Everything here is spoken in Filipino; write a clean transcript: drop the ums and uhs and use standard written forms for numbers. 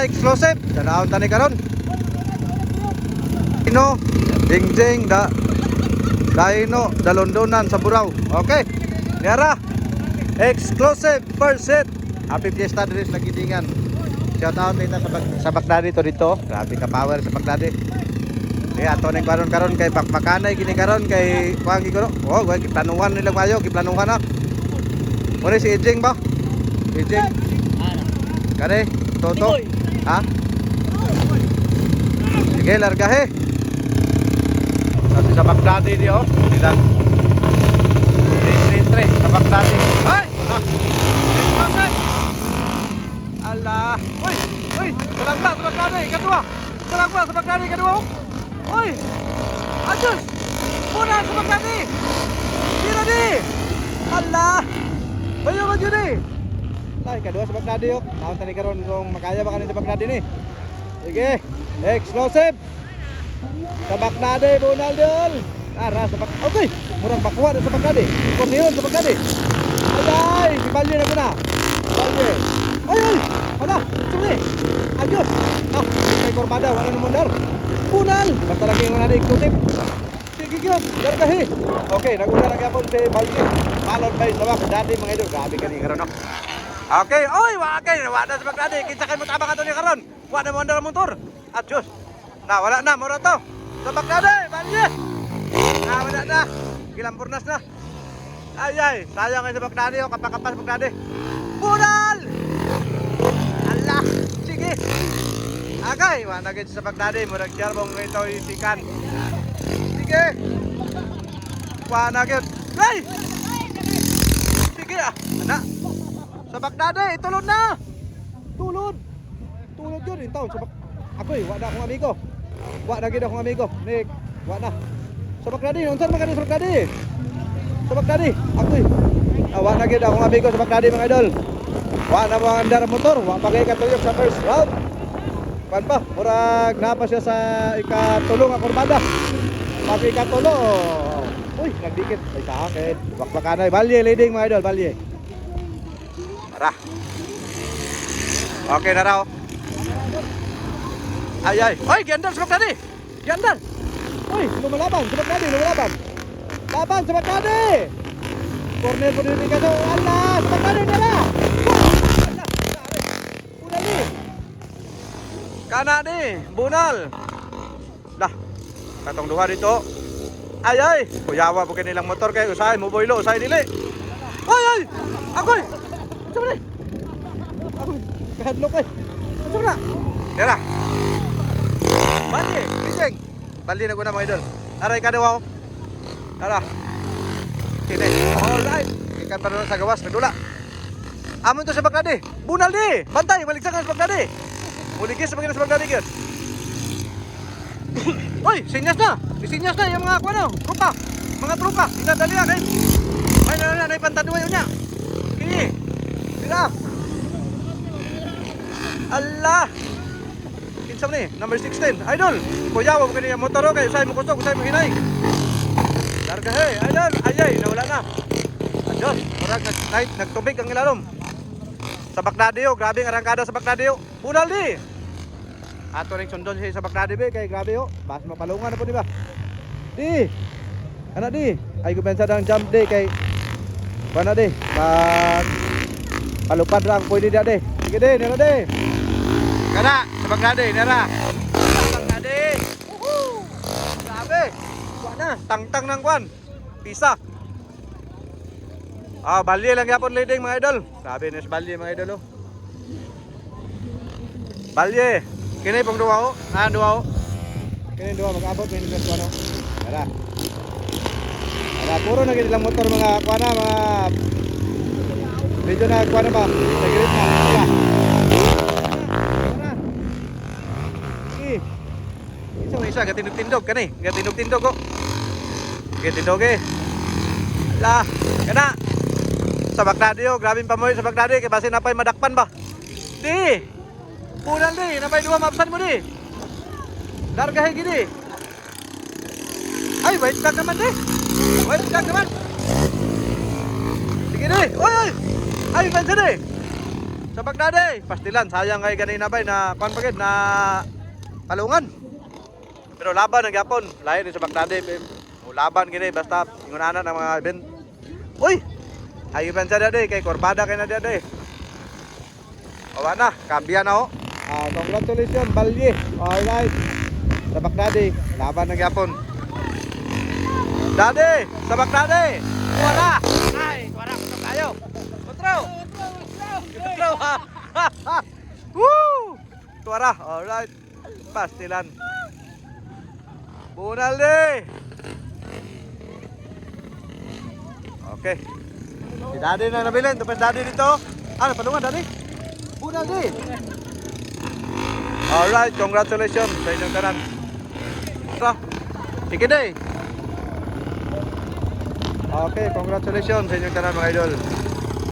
na exclusive. Tanaon tani karon. Dino, Jingjing Dino dalondonan sa Burao. Okay. Niara. Exclusive first set. Happy Fiesta diri sa Gidingan. Shout out dito sa Bagdadi to dito. Grabe ka power sa Bagdadi. Kaya ato ning karon kay pakmakanay gini karon kay kuang giko. Oh, giplanuhan nila kayo, giplanuhan na. Muna si Ejing ba? Ejing. Kare, Toto. Ha? Sige, largahe. Kasi sa Bagdadi di oh. Sila. Tre sa Bagdadi. Ay! Allah. Uy! Uy! Salangla sa Bagdadi, kadua. Salangla sa Bagdadi, kadua. Uy! Ajus! Muna sa Bagdadi! Sila di! Allah! Bayo ka dyan eh! Ay, kadua sa Bagdadi yuk. Naon tani karon kung makaya ba kanin sa Bagdadi ni? Sige! Explosive! Sa Bagdadi, Bunaldol! Tara sa Bagdadi. Okay! Murang bakuha na sa Bagdadi. Korniyon sa Bagdadi. Ay! Si Balye na muna. Balye. Ay! Ay! Hala! Suli! Ayos! Ah! May korbada. Wala na mundar. Bunal! Basta lagi yung nadik tutip. Sige gyud, dargahi. Okay, naguna na gyapon si Balye. Malon bay sa Bagdadi mga idol. Grabe kani karon no. Okay, oy, wa na sa Bagdadi. Kinsa kay mo tabang ato ni karon? Wa na mo andar motor. Adios. Na wala na mo to. Sa Bagdadi, Balye. Na wala na. Gilampurnas na. Ay, sayang ay sa Bagdadi o kapakapas Bagdadi. Bunal! Allah, sige. Agay, wa na gid sa Bagdadi, murag jarbong ito isikan. Sige. Wa na gid. Hey! Sige ah, ana. Sa Bagdadi, tulod na. Tulod. Tulod yun ito sa Ako'y wa na akong amigo. Wa na gid akong amigo. Nick, wa na. Sa Bagdadi, unsan man kani sa Bagdadi? Sa Bagdadi, ako'y wa na gid akong amigo sa Bagdadi mga idol. Wa na mga andar motor, wa pa kay katuyok sa first round. Pan pa, murag napa siya sa ikatulong nga kurbada. Pag ikatulo, uy, nagdikit. Ay sa akin, bakbakanay. Balye, leading mga idol, Balye. Tara. Okay na raw. Ay. Oy, giandar sa Bagdadi. Giandar. Uy, lumalaban sa Bagdadi, lumalaban. Laban sa Bagdadi. Corner po dito kaso. Allah, sa Bagdadi nila. Allah, Bunal ni. Kana ni, Bunal. Dah, katong duha dito. Ay. Kuyawa po kanilang motor kay usahay mo boylo, usahay dili. Ay. Akoy. Saan ni? Akoy, kahadlok kay. Saan na? Tara. Bali, bising. Bali na ko na mga idol. Aray ka daw ako. Tara. Kini. Alright. Ikan pa rin sa gawas. Nagdula. Amon to sa Bagdadi. Bunal di. Bantay. Baliksakan sa Bagdadi. Muligis sa Bagdadi sa Bagdadi. Uy, sinyas na. Isinyas na yung mga ano, trupa. Mga trupa. Inadali na kayo. Ay, na ipantaduay yun niya. Kini. Sila. Allah. Kinsam ni, number 16. Idol. Kuyawa mo kanina motor kay usay mo kusog, usay mo hinay. Larga hey, idol. Ay, nawala na. Adios. Murag nagtubig ang ilalom. Sa Bagdadi yo, grabe ang arangkada sa Bagdadi yo. Bunal di. Ato ring sundon siya sa Bagdadi be kay grabe yo. Bas mapalungan na po di ba? Di. Ana di. Ay ko pensa dang jump di kay bana di. Pag palupad lang pwede dia di. Sige di, nera di. Kana sa Bagdadi, nera. Sa Bagdadi. Woohoo! Grabe. Wa na, tangtang nang kwan. Pisa. Balye lang yapon leading mga idol. Grabe ni sa Balye mga idol oh. Balye. Kini pong duwa oh. Duwa oh. Kini duwa mag-abot may nagkas kuano. Tara. Puro na gid lang motor mga kuana mga medyo na kuana ba? Segret na. Tara. Isa gatindog-tindog kani, gatindog-tindog ko. Gatindog eh. La, kana. Sa Bagdadi oh, grabing pamoy sa Bagdadi kay base napay madakpan ba. Di. Punan di, napay duwa mapsan mo di. Dargahe gidi. Ay, wait ka naman di. Wait ka naman. Sige di. Oy. Ay, pansa di. sa Bagdade. Pastilan, sayang kay ganina bay na kuan pagid na palungan. Pero laban ang gyapon, lain ni sa Bagdade. Laban gini basta ingunanan ang mga event. Uy! Ay event sa dade kay Corbada kay na dade. Awa na, kambiyan na ho. Congratulations, Balye. Alright. Sa Bagdade, laban ng gyapon. Dade, sa Bagdade. Wala. Ay, wala ko tayo. Kontro. Kontro. Woo! Tuara, alright. Pastilan. Bunalde. Okay. Si Daddy na nabilin. Tapos Daddy dito. Ano, palungan Daddy? Bunalde. Alright, congratulations sa inyong kanan. So, ikiday. Okay, congratulations sa inyong kanan mga idol.